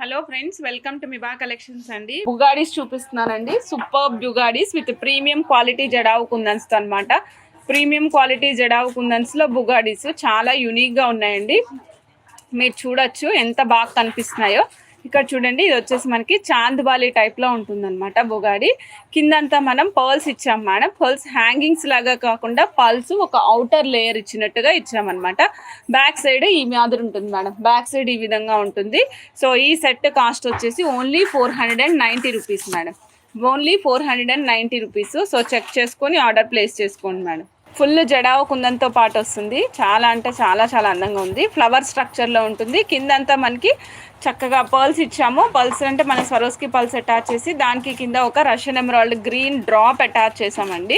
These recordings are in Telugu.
హలో ఫ్రెండ్స్, వెల్కమ్ టు మిబా కలెక్షన్స్ అండి. బుగాడీస్ చూపిస్తున్నానండి. సూపర్ బుగాడీస్ with premium quality jadau kundans అనమాట. ప్రీమియం క్వాలిటీ జడావు కుందన్స్ లో బుగాడీస్ చాలా యూనిక్ గా ఉన్నాయండి. మీరు చూడొచ్చు ఎంత బాగా కనిపిస్తున్నాయో. ఇక్కడ చూడండి, ఇది వచ్చేసి మనకి చాంద్బాలి టైప్ లో ఉంటుందన్నమాట బుగాడి. కిందంతా మనం పర్ల్స్ ఇచ్చాం మేడం. పర్ల్స్ హ్యాంగింగ్స్ లాగా కాకుండా పర్ల్స్ ఒక అవుటర్ లేయర్ ఇచ్చినట్టుగా ఇచ్చామన్నమాట. బ్యాక్ సైడ్ ఈ మాదిరి ఉంటుంది మేడం. బ్యాక్ సైడ్ ఈ విధంగా ఉంటుంది. సో ఈ సెట్ కాస్ట్ వచ్చేసి only 490 rupees madam. Only 490 rupees. So check చేసుకొని ఆర్డర్ ప్లేస్ చేసుకోండి మేడం. ఫుల్ జడావు కుందంతో పాటు వస్తుంది. చాలా అంటే చాలా చాలా అందంగా ఉంది. ఫ్లవర్ స్ట్రక్చర్లో ఉంటుంది. కిందంతా మనకి చక్కగా పర్ల్స్ ఇచ్చాము. పర్ల్స్ అంటే మన స్వరోస్కి పర్ల్స్ అటాచ్ చేసి దానికి కింద ఒక Russian emerald green drop attach చేసామండి.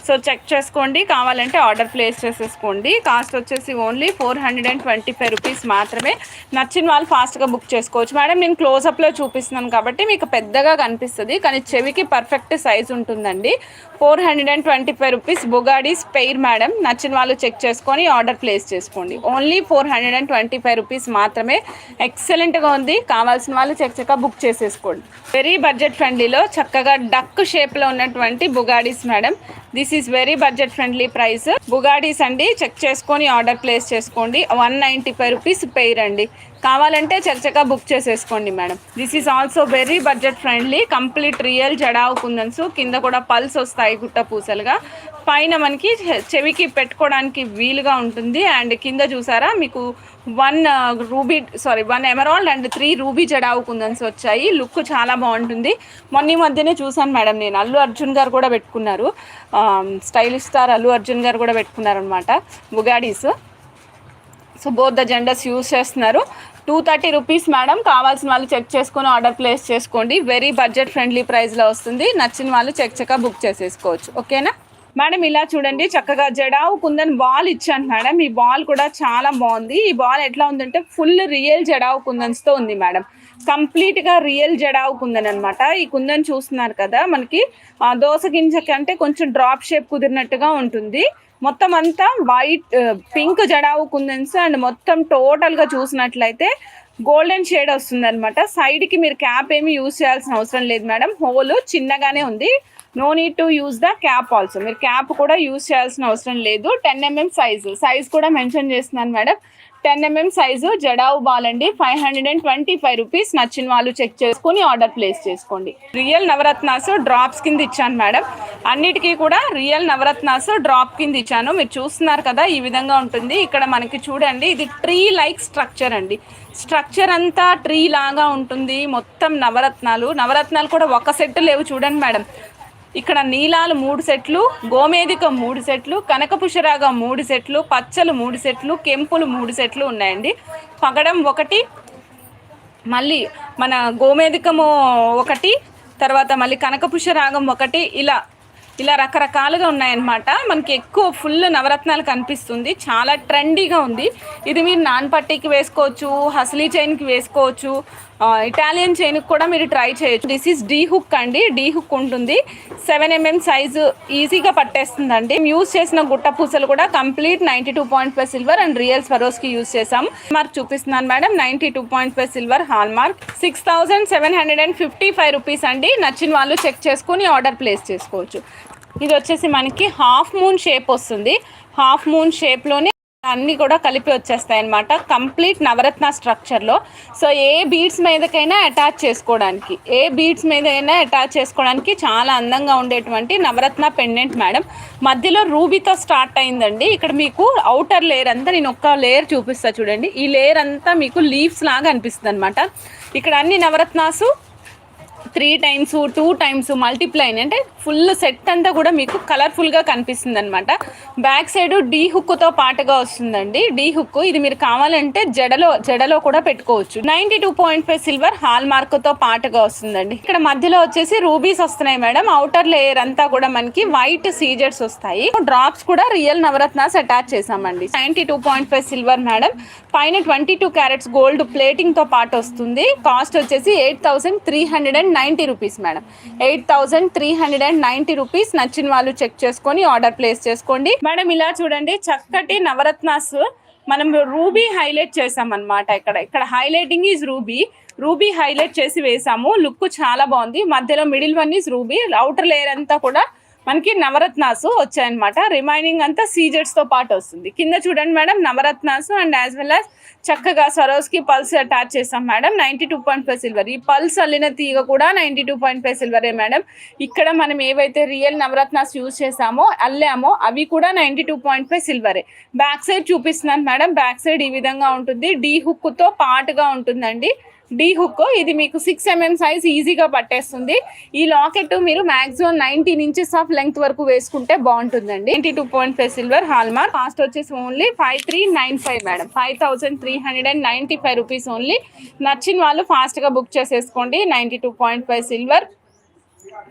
సో చెక్ చేసుకోండి, కావాలంటే ఆర్డర్ ప్లేస్ చేసేసుకోండి. కాస్ట్ వచ్చేసి ఓన్లీ 425 రూపీస్ మాత్రమే. నచ్చిన వాళ్ళు ఫాస్ట్గా బుక్ చేసుకోవచ్చు మేడం. నేను క్లోజప్లో చూపిస్తున్నాను కాబట్టి మీకు పెద్దగా కనిపిస్తుంది, కానీ చెవికి పర్ఫెక్ట్ సైజ్ ఉంటుందండి. 425 రూపీస్ బుగాడీస్ పెయిర్ మేడం. నచ్చిన వాళ్ళు చెక్ చేసుకొని ఆర్డర్ ప్లేస్ చేసుకోండి. ఓన్లీ 425 రూపీస్ మాత్రమే. ఎక్సలెంట్గా ఉంది. కావాల్సిన వాళ్ళు చక్కగా బుక్ చేసేసుకోండి. వెరీ బడ్జెట్ ఫ్రెండ్లీలో చక్కగా డక్ షేప్లో ఉన్నటువంటి బుగాడీస్ madam. This is very budget friendly price. బుగాడీస్ అండి, చెక్ చేసుకొని ఆర్డర్ ప్లేస్ చేసుకోండి. 195 రూపీస్ పెయిర్ అండి. కావాలంటే చక్కగా బుక్ చేసేసుకోండి madam. This is also very budget friendly. Complete real jadau kundans. కింద కూడా పల్స్ వస్తాయి గుట్ట పూసలుగా. పైన మనకి చెవికి పెట్టుకోవడానికి వీలుగా ఉంటుంది. అండ్ కింద చూసారా మీకు 1 ఎమరాల్డ్ అండ్ 3 రూబీ జడావు కుందన్స్ వచ్చాయి. లుక్ చాలా బాగుంటుంది. మొన్న మధ్యనే చూసాను మేడం నేను. అల్లు అర్జున్ గారు కూడా పెట్టుకున్నారు. స్టైలిష్ స్టార్ అల్లు అర్జున్ గారు కూడా పెట్టుకున్నారు అనమాట బుగాడీస్. So both the genders use చేస్తున్నారు. 230 రూపీస్ మేడం. కావాల్సిన వాళ్ళు చెక్ చేసుకొని ఆర్డర్ ప్లేస్ చేసుకోండి. వెరీ బడ్జెట్ ఫ్రెండ్లీ ప్రైస్లో వస్తుంది. నచ్చిన వాళ్ళు చక్కగా బుక్ చేసేసుకోవచ్చు. ఓకేనా మేడం? ఇలా చూడండి, చక్కగా జడావు కుందన్ బాల్ ఇచ్చాను మేడం. ఈ బాల్ కూడా చాలా బాగుంది. ఈ బాల్ ఎట్లా ఉందంటే ఫుల్ రియల్ జడావు కుందన్స్తో ఉంది మేడం. కంప్లీట్గా రియల్ జడావు కుందన్ అనమాట. ఈ కుందన్ చూస్తున్నారు కదా, మనకి దోస గింజ కంటే కొంచెం డ్రాప్ షేప్ కుదిరినట్టుగా ఉంటుంది. మొత్తం అంతా white pink jadau kundans. And మొత్తం టోటల్గా చూసినట్లయితే గోల్డెన్ షేడ్ వస్తుంది అనమాట. సైడ్కి మీరు క్యాప్ ఏమి యూజ్ చేయాల్సిన అవసరం లేదు మేడం. హోల్ చిన్నగానే ఉంది. No need to use the cap also. మీరు క్యాప్ కూడా యూజ్ చేయాల్సిన అవసరం లేదు. 10 mm సైజ్ కూడా మెన్షన్ చేస్తున్నాను మేడం. 10 mm సైజు జడావు బాల్ అండి. 525 రూపీస్. నచ్చిన వాళ్ళు చెక్ చేసుకుని ఆర్డర్ ప్లేస్ చేసుకోండి. రియల్ నవరత్నాస్ డ్రాప్స్ కింద ఇచ్చాను మేడం. అన్నిటికీ కూడా రియల్ నవరత్నాస్ డ్రాప్ కింద ఇచ్చాను. మీరు చూస్తున్నారు కదా, ఈ విధంగా ఉంటుంది. ఇక్కడ మనకి చూడండి, ఇది ట్రీ లైక్ స్ట్రక్చర్ అండి. స్ట్రక్చర్ అంతా ట్రీ లాగా ఉంటుంది. మొత్తం నవరత్నాలు కూడా ఒక సెట్ లేవు చూడండి మేడం. ఇక్కడ నీలాలు 3 సెట్లు, గోమేధిక 3 సెట్లు, కనకపుషరాగ 3 సెట్లు, పచ్చలు 3 సెట్లు, కెంపులు 3 సెట్లు ఉన్నాయండి. పగడం 1, మళ్ళీ మన గోమేధికము 1, తర్వాత మళ్ళీ కనకపుషరాగం 1, ఇలా రకరకాలుగా ఉన్నాయన్నమాట. మనకి ఎక్కువ ఫుల్ నవరత్నాలు కనిపిస్తుంది. చాలా ట్రెండీగా ఉంది. ఇది మీరు నాన్ పట్టీకి వేసుకోవచ్చు, హస్లీ చైన్కి వేసుకోవచ్చు, ఇటాలియన్ చైన్కి కూడా మీరు ట్రై చేయొచ్చు. దిస్ ఈజ్ డీ హుక్ అండి. డీ హుక్ ఉంటుంది. 7 mm సైజు ఈజీగా పట్టేస్తుందండి. యూజ్ చేసిన గుట్ట పూసలు కూడా complete 92.5 silver and real Swarovski use చేసాం. మార్క్ చూపిస్తున్నాను madam. 92.5 silver hall mark. 6755 rupees అండి. నచ్చిన వాళ్ళు చెక్ చేసుకుని ఆర్డర్ ప్లేస్ చేసుకోవచ్చు. ఇది వచ్చేసి మనకి హాఫ్ మూన్ షేప్ వస్తుంది. హాఫ్ మూన్ షేప్లోనే అన్నీ కూడా కలిపి వచ్చేస్తాయి అన్నమాట. కంప్లీట్ నవరత్న స్ట్రక్చర్లో. సో ఏ బీడ్స్ మీదకైనా అటాచ్ చేసుకోవడానికి చాలా అందంగా ఉండేటువంటి నవరత్న పెండెంట్ మేడం. మధ్యలో రూబీతో స్టార్ట్ అయిందండి. ఇక్కడ మీకు అవుటర్ లేయర్ అంతా, నేను ఒక్క లేయర్ చూపిస్తా చూడండి. ఈ లేయర్ అంతా మీకు లీవ్స్ లాగా అనిపిస్తుంది అనమాట. ఇక్కడ అన్ని నవరత్నాసు 3 times 2 times మల్టిప్లై అంటే ఫుల్ సెట్ అంతా కూడా మీకు కలర్ఫుల్గా కనిపిస్తుంది అనమాట. బ్యాక్ సైడ్ డీ హుక్తో పాటుగా వస్తుందండి. డీ హుక్ ఇది మీరు కావాలంటే జడలో కూడా పెట్టుకోవచ్చు. 92.5 సిల్వర్ హాల్ మార్క్తో పాటుగా వస్తుందండి. ఇక్కడ మధ్యలో వచ్చేసి రూబీస్ వస్తున్నాయి మేడం. అవుటర్ లేయర్ అంతా కూడా మనకి వైట్ సీజెడ్స్ వస్తాయి. డ్రాప్స్ కూడా రియల్ నవరత్నాస్ అటాచ్ చేసామండి. 92.5 సిల్వర్ మేడం. పైన 22 క్యారెట్స్ గోల్డ్ ప్లేటింగ్తో పాటు వస్తుంది. కాస్ట్ వచ్చేసి 8390 రూపీస్ మేడం. 8390 రూపీస్. నచ్చిన వాళ్ళు చెక్ చేసుకొని ఆర్డర్ ప్లేస్ చేసుకోండి మేడం. ఇలా చూడండి, చక్కటి నవరత్నాస్ మనం రూబీ హైలైట్ చేసాం అనమాట. ఇక్కడ హైలైటింగ్ ఈజ్ రూబీ హైలైట్ చేసి వేసాము. లుక్ చాలా బాగుంది. మధ్యలో middle one is ruby, outer layer అంతా కూడా మనకి నవరత్నాసు వచ్చాయన్నమాట. రిమైనింగ్ అంతా సీజెట్స్తో పాటు వస్తుంది. కింద చూడండి మేడం, నవరత్నాసు అండ్ యాజ్ వెల్ యాజ్ చక్కగా సరోస్కి పల్స్ అటాచ్ చేసాం మేడం. 92.5 సిల్వర్. ఈ పల్స్ అల్లిన తీగ కూడా 92.5 సిల్వరే మేడం. ఇక్కడ మనం ఏవైతే రియల్ నవరత్నాస్ యూజ్ చేసామో అల్లామో అవి కూడా 92.5 సిల్వరే. బ్యాక్ సైడ్ చూపిస్తున్నాను మేడం. బ్యాక్ సైడ్ ఈ విధంగా ఉంటుంది. డీ హుక్తో పాటుగా ఉంటుందండి. డీ హుక్ ఇది మీకు 6 mm సైజ్ ఈజీగా పట్టేస్తుంది. ఈ లాకెట్ మీరు మాక్సిమం 19 ఇంచెస్ ఆఫ్ లెంగ్త్ వరకు వేసుకుంటే బాగుంటుందండి. 92.5 సిల్వర్ హాల్ మార్క్. కాస్ట్ వచ్చేసి ఓన్లీ 5395 మేడం. 5395 rupees only. నచ్చిన వాళ్ళు ఫాస్ట్గా బుక్ చేసేసుకోండి. 92.5 సిల్వర్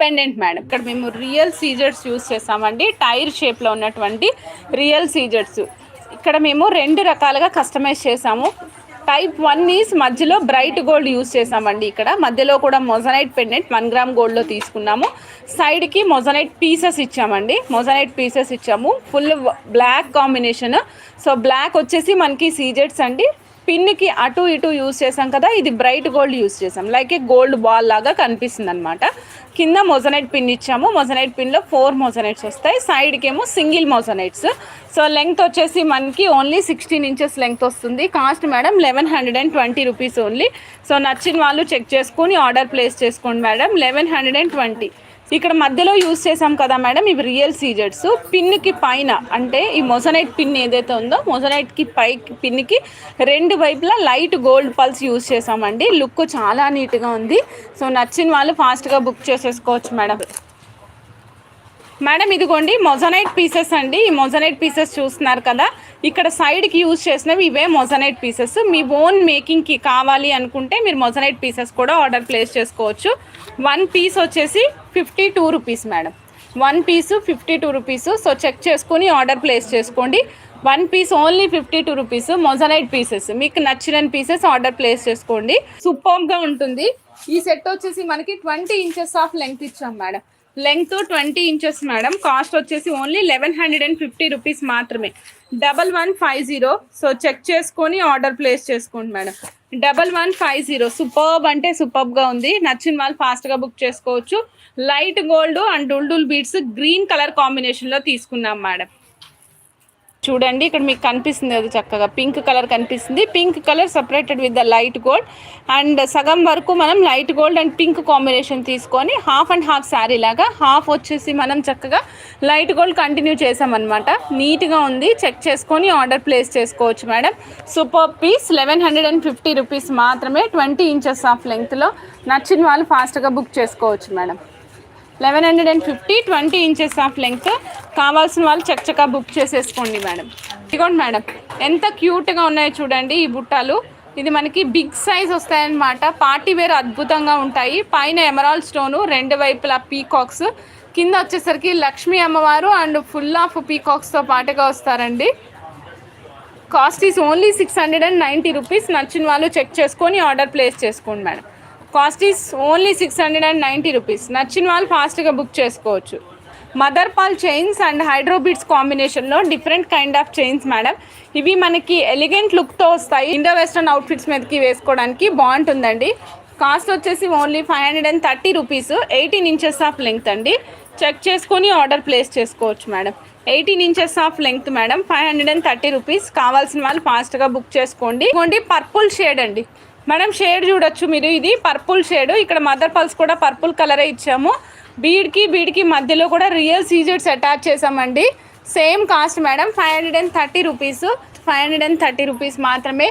పెండెంట్ మేడం. ఇక్కడ మేము రియల్ సీజర్స్ యూజ్ చేసామండి. టైర్ షేప్లో ఉన్నటువంటి రియల్ సీజర్స్ ఇక్కడ మేము 2 రకాలుగా కస్టమైజ్ చేసాము. టైప్ 1 ఈజ్ మధ్యలో బ్రైట్ గోల్డ్ యూజ్ చేసామండి. ఇక్కడ మధ్యలో కూడా మొజనైట్ పెండెంట్ 1 గ్రామ్ గోల్డ్లో తీసుకున్నాము. సైడ్కి మొజనైట్ పీసెస్ ఇచ్చామండి. మొజనైట్ పీసెస్ ఇచ్చాము. Full black combination. So black వచ్చేసి మనకి సీజెట్స్ అండి. పిన్కి అటు ఇటు యూజ్ చేసాం కదా, ఇది బ్రైట్ గోల్డ్ యూజ్ చేసాం. లైక్ ఏ గోల్డ్ బాల్ లాగా కనిపిస్తుంది అనమాట. కింద మొజనైట్ పిన్ ఇచ్చాము. మొజనైట్ పిన్లో 4 మొజనైట్స్ వస్తాయి. సైడ్కి ఏమో సింగిల్ మొజనైట్స్. సో లెంగ్త్ వచ్చేసి మనకి ఓన్లీ 16 ఇంచెస్ లెంగ్త్ వస్తుంది. Cost madam 1120 rupees only. So నచ్చిన వాళ్ళు చెక్ చేసుకుని ఆర్డర్ ప్లేస్ చేసుకోండి మేడం. 1120. ఇక్కడ మధ్యలో యూజ్ చేసాం కదా మేడం, ఇవి రియల్ సీజెట్స్. పిన్కి పైన అంటే ఈ మొజనైట్ పిన్ ఏదైతే ఉందో మొజనైట్కి పైకి పిన్కి 2 వైపులా లైట్ గోల్డ్ పల్స్ యూజ్ చేసామండి. లుక్ చాలా నీట్గా ఉంది. సో నచ్చిన వాళ్ళు ఫాస్ట్గా బుక్ చేసేసుకోవచ్చు మేడం. మేడం ఇదిగోండి మొజనైట్ పీసెస్ అండి. ఈ మొజనైట్ పీసెస్ చూస్తున్నారు కదా, ఇక్కడ సైడ్కి యూజ్ చేసినవి ఇవే మొజనైట్ పీసెస్. మీ ఓన్ మేకింగ్కి కావాలి అనుకుంటే మీరు మొజనైట్ పీసెస్ కూడా ఆర్డర్ ప్లేస్ చేసుకోవచ్చు. 1 పీస్ వచ్చేసి 52 rupees madam. 1 piece 52 rupees. So check చేసుకుని ఆర్డర్ ప్లేస్ చేసుకోండి. 1 piece only 52 rupees. Moissanite pieces మీకు నచ్చిన పీసెస్ ఆర్డర్ ప్లేస్ చేసుకోండి. సూపర్గా ఉంటుంది. ఈ సెట్ వచ్చేసి మనకి 20 ఇంచెస్ ఆఫ్ లెంగ్త్ ఇచ్చాం madam. Length 20 inches madam. Cost వచ్చేసి ఓన్లీ 1150 రూపీస్ మాత్రమే. 1150. సో చెక్ చేసుకొని ఆర్డర్ ప్లేస్ చేసుకోండి మేడం. 1150. సూపర్బ్ అంటే సూపర్బ్గా ఉంది. నచ్చిన వాళ్ళు ఫాస్ట్గా బుక్ చేసుకోవచ్చు. Light gold and dull beads green colour కాంబినేషన్లో తీసుకున్నాం మేడం. చూడండి ఇక్కడ మీకు కనిపిస్తుంది అది చక్కగా పింక్ కలర్ కనిపిస్తుంది. Pink colour separated with the light gold and సగం వరకు మనం light gold and pink combination తీసుకొని హాఫ్ అండ్ హాఫ్ శారీ లాగా హాఫ్ వచ్చేసి మనం చక్కగా లైట్ గోల్డ్ కంటిన్యూ చేసామన్నమాట. నీట్గా ఉంది. చెక్ చేసుకొని ఆర్డర్ ప్లేస్ చేసుకోవచ్చు మేడం. సూపర్ పీస్ 1150 రూపీస్ మాత్రమే. 20 ఇంచెస్ ఆఫ్ లెంగ్త్లో. నచ్చిన వాళ్ళు ఫాస్ట్గా బుక్ చేసుకోవచ్చు మేడం. 1150 20 inches of length. కావాల్సిన వాళ్ళు చక్కగా బుక్ చేసేసుకోండి మేడం. ఇదిగోండి మేడం ఎంత క్యూట్గా ఉన్నాయో చూడండి ఈ బుట్టాలు. ఇది మనకి బిగ్ సైజ్ వస్తాయన్నమాట. పార్టీ వేర్ అద్భుతంగా ఉంటాయి. పైన ఎమరాల్డ్ స్టోను, 2 వైపులా పీకాక్స్, కింద వచ్చేసరికి లక్ష్మీ అమ్మవారు అండ్ ఫుల్ ఆఫ్ పీకాక్స్తో పాటుగా వస్తారండి. Cost is only 690 rupees. నచ్చిన వాళ్ళు చెక్ చేసుకొని ఆర్డర్ ప్లేస్ చేసుకోండి madam. Cost is only 690 rupees. నచ్చిన వాళ్ళు ఫాస్ట్గా బుక్ చేసుకోవచ్చు. మదర్ పాల్ చైన్స్ అండ్ హైడ్రోబీట్స్ కాంబినేషన్లో different kind of chains madam. ఇవి మనకి ఎలిగెంట్ లుక్తో వస్తాయి. ఇండో వెస్టర్న్ అవుట్ఫిట్స్ మీదకి వేసుకోవడానికి బాగుంటుందండి. కాస్ట్ వచ్చేసి only 530 rupees. 18 inches of length అండి. చెక్ చేసుకొని ఆర్డర్ ప్లేస్ చేసుకోవచ్చు madam. 18 inches of length madam. 530 rupees. కావాల్సిన వాళ్ళు ఫాస్ట్గా బుక్ చేసుకోండి. ఇదిగోండి పర్పుల్ షేడ్ అండి మేడం. షేడ్ చూడొచ్చు మీరు, ఇది పర్పుల్ షేడ్. ఇక్కడ మదర్ పల్స్ కూడా పర్పుల్ కలరే ఇచ్చాము. బీడ్కి మధ్యలో కూడా రియల్ సీజెట్స్ అటాచ్ చేసామండి. Same cost madam 530 rupees. 530 rupees మాత్రమే.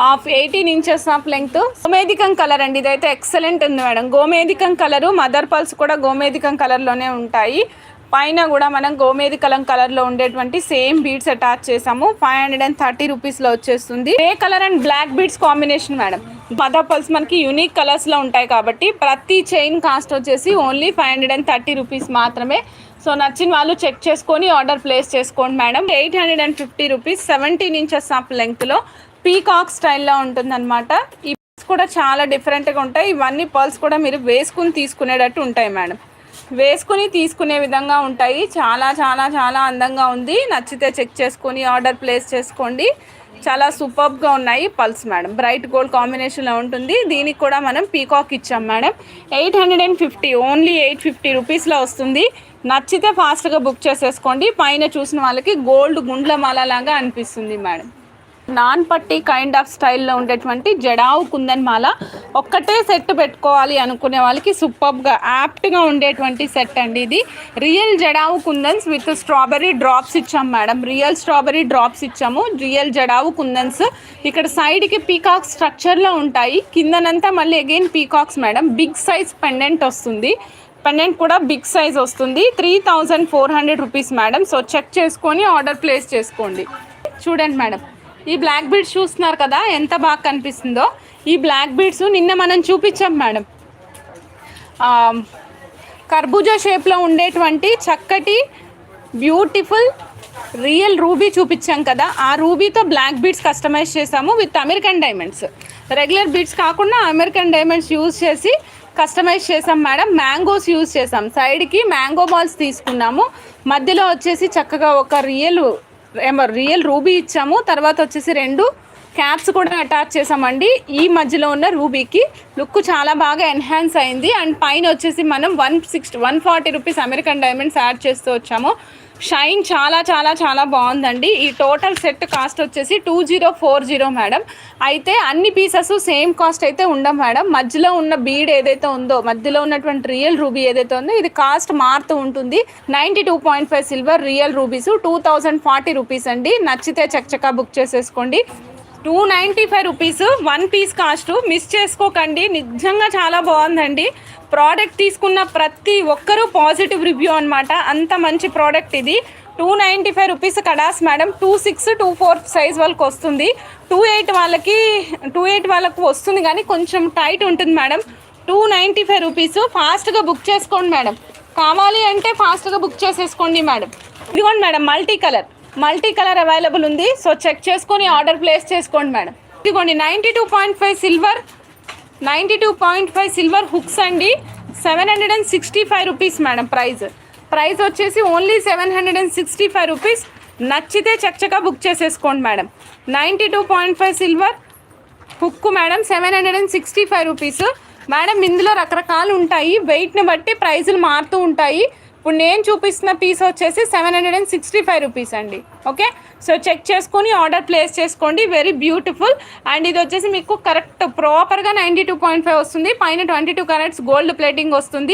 18 ఇంచెస్ ఆఫ్ లెంగ్త్. గోమేధికం కలర్ అండి. ఇదైతే ఎక్సలెంట్ ఉంది మేడం. గోమేధికం కలరు. మదర్ పల్స్ కూడా గోమేధికం కలర్లోనే ఉంటాయి. పైన కూడా మనం గోమేధికలం కలర్లో ఉండేటువంటి సేమ్ బీడ్స్ అటాచ్ చేసాము. 530 రూపీస్లో వచ్చేస్తుంది. Grey colour and black beads combination madam. Mother pearls మనకి యూనిక్ కలర్స్లో ఉంటాయి కాబట్టి ప్రతి చైన్ కాస్ట్ వచ్చేసి ఓన్లీ 530 రూపీస్ మాత్రమే. సో నచ్చిన వాళ్ళు చెక్ చేసుకొని ఆర్డర్ ప్లేస్ చేసుకోండి మేడం. 850 రూపీస్. 17 ఇంచెస్ ఆఫ్ లెంగ్త్లో పీకాక్ స్టైల్లో ఉంటుందన్నమాట. ఈ పర్ల్స్ కూడా చాలా డిఫరెంట్గా ఉంటాయి. ఇవన్నీ పర్ల్స్ కూడా మీరు వేసుకుని తీసుకునేటట్టు ఉంటాయి మేడం. వేసుకుని తీసుకునే విధంగా ఉంటాయి. చాలా చాలా చాలా అందంగా ఉంది. నచ్చితే చెక్ చేసుకొని ఆర్డర్ ప్లేస్ చేసుకోండి. చాలా సూపర్గా ఉన్నాయి పల్స్ మేడం. బ్రైట్ గోల్డ్ కాంబినేషన్లో ఉంటుంది. దీనికి కూడా మనం పీకాక్ ఇచ్చాం మేడం. 850 ఓన్లీ 850 రూపీస్లో వస్తుంది. నచ్చితే ఫాస్ట్గా బుక్ చేసేసుకోండి. పైన చూసిన వాళ్ళకి గోల్డ్ గుండ్ల మాల లాగా అనిపిస్తుంది మేడం. నాన్ పట్టి కైండ్ ఆఫ్ స్టైల్లో ఉండేటువంటి జడావు కుందన్ మాల ఒక్కటే సెట్ పెట్టుకోవాలి అనుకునే వాళ్ళకి సూపర్గా యాప్ట్గా ఉండేటువంటి సెట్ అండి. ఇది real jadau kundans with strawberry drops ఇచ్చాం మేడం. రియల్ స్ట్రాబెర్రీ డ్రాప్స్ ఇచ్చాము. రియల్ జడావు కుందన్స్ ఇక్కడ సైడ్కి పీకాక్ స్ట్రక్చర్లో ఉంటాయి. కిందనంతా మళ్ళీ again peacocks madam. Big size pendant వస్తుంది. పెండెంట్ కూడా బిగ్ సైజ్ వస్తుంది. 3400 రూపీస్ మేడం. సో చెక్ చేసుకొని ఆర్డర్ ప్లేస్ చేసుకోండి. చూడండి మేడం, ఈ బ్లాక్ బీడ్స్ చూస్తున్నారు కదా ఎంత బాగా కనిపిస్తుందో. ఈ బ్లాక్ బీడ్స్ నిన్న మనం చూపించాం మేడం. కర్బూజా షేప్లో ఉండేటువంటి చక్కటి బ్యూటిఫుల్ రియల్ రూబీ చూపించాం కదా, ఆ రూబీతో బ్లాక్ బీడ్స్ కస్టమైజ్ చేసాము with American diamonds. Regular beads కాకుండా అమెరికన్ డైమండ్స్ యూజ్ చేసి కస్టమైజ్ చేసాం మేడం. మ్యాంగోస్ యూజ్ చేసాం. సైడ్కి మ్యాంగో బాల్స్ తీసుకున్నాము. మధ్యలో వచ్చేసి చక్కగా ఒక రియల్ రూబీ ఇచ్చాము. తర్వాత వచ్చేసి 2 క్యాప్స్ కూడా అటాచ్ చేసామండి. ఈ మధ్యలో ఉన్న రూబీకి లుక్ చాలా బాగా ఎన్హాన్స్ అయింది. అండ్ పైన వచ్చేసి మనం 140 రూపీస్ అమెరికన్ డైమండ్స్ యాడ్ చేస్తూ వచ్చాము. షైన్ చాలా చాలా చాలా బాగుందండి. ఈ టోటల్ సెట్ కాస్ట్ వచ్చేసి 2040 మేడం. అయితే అన్ని పీసెస్ సేమ్ కాస్ట్ అయితే ఉండవు మేడం. మధ్యలో ఉన్న బీడ్ ఏదైతే ఉందో, మధ్యలో ఉన్నటువంటి రియల్ రూబీ ఏదైతే ఉందో ఇది కాస్ట్ మారుతూ ఉంటుంది. 92.5 సిల్వర్ రియల్ రూబీస్ 2040 రూపీస్ అండి. నచ్చితే చక్కగా బుక్ చేసేసుకోండి. 295 రూపీస్ 1 పీస్ కాస్ట్. మిస్ చేసుకోకండి. నిజంగా చాలా బాగుందండి. ప్రోడక్ట్ తీసుకున్న ప్రతి ఒక్కరూ పాజిటివ్ రివ్యూ అనమాట. అంత మంచి ప్రోడక్ట్ ఇది. 295 రూపీస్ కడాస్ మేడం. 26, 24 సైజ్ వాళ్ళకి వస్తుంది. 28 వాళ్ళకి వస్తుంది కానీ కొంచెం టైట్ ఉంటుంది మేడం. 295 రూపీస్. ఫాస్ట్గా బుక్ చేసుకోండి మేడం. కావాలి అంటే ఫాస్ట్గా బుక్ చేసేసుకోండి మేడం. ఇదిగోండి మేడం, మల్టీ కలర్ అవైలబుల్ ఉంది. సో చెక్ చేసుకొని ఆర్డర్ ప్లేస్ చేసుకోండి మేడం. ఇదిగోండి 92.5 సిల్వర్ హుక్స్ అండి. 765 రూపీస్ మేడం. ప్రైస్ వచ్చేసి ఓన్లీ 765 రూపీస్. నచ్చితే చక్కగా బుక్ చేసేసుకోండి madam. 92.5 silver hook madam. 765 rupees madam. ఇందులో రకరకాలు ఉంటాయి. వెయిట్ని బట్టి ప్రైజులు మారుతూ ఉంటాయి. ఇప్పుడు నేను చూపిస్తున్న పీస్ వచ్చేసి 765 రూపీస్ అండి. ఓకే, సో చెక్ చేసుకొని ఆర్డర్ ప్లేస్ చేసుకోండి. Very beautiful. అండ్ ఇది వచ్చేసి మీకు కరెక్ట్ ప్రాపర్గా 92.5 వస్తుంది. పైన 22 క్యారెట్స్ గోల్డ్ ప్లేటింగ్ వస్తుంది.